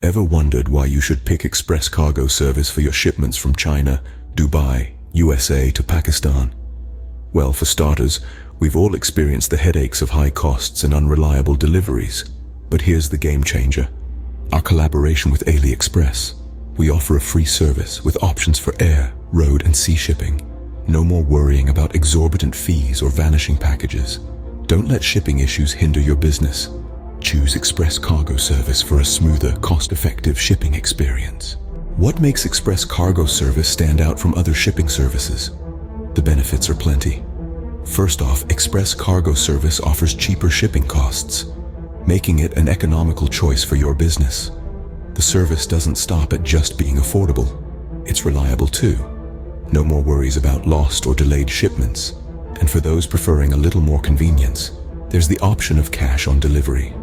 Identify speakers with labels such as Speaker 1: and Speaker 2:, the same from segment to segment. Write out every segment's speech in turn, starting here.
Speaker 1: Ever wondered why you should pick express cargo service for your shipments from China, Dubai, USA to Pakistan? Well, for starters, we've all experienced the headaches of high costs and unreliable deliveries. But here's the game changer. Our collaboration with AliExpress. We offer a free service with options for air, road and sea shipping. No more worrying about exorbitant fees or vanishing packages. Don't let shipping issues hinder your business. Choose Express Cargo Service for a smoother, cost-effective shipping experience. What makes Express Cargo Service stand out from other shipping services? The benefits are plenty. First off, Express Cargo Service offers cheaper shipping costs, making it an economical choice for your business. The service doesn't stop at just being affordable. It's reliable too. No more worries about lost or delayed shipments. And for those preferring a little more convenience, there's the option of cash on delivery.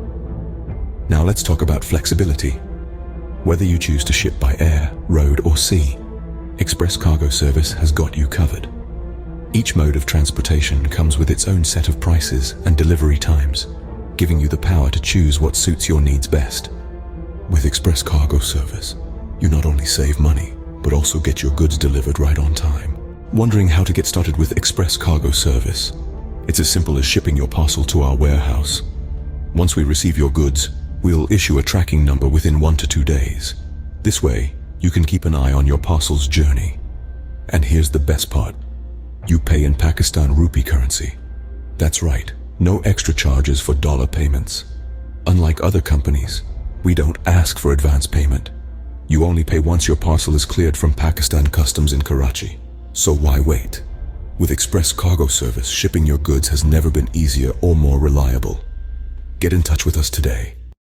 Speaker 1: Now let's talk about flexibility. Whether you choose to ship by air, road or sea, Express Cargo Service has got you covered. Each mode of transportation comes with its own set of prices and delivery times, giving you the power to choose what suits your needs best. With Express Cargo Service, you not only save money, but also get your goods delivered right on time. Wondering how to get started with Express Cargo Service? It's as simple as shipping your parcel to our warehouse. Once we receive your goods, we'll issue a tracking number within 1 to 2 days. This way, you can keep an eye on your parcel's journey. And here's the best part. You pay in Pakistan rupee currency. That's right, no extra charges for dollar payments. Unlike other companies, we don't ask for advance payment. You only pay once your parcel is cleared from Pakistan Customs in Karachi. So why wait? With Express Cargo Service, shipping your goods has never been easier or more reliable. Get in touch with us today.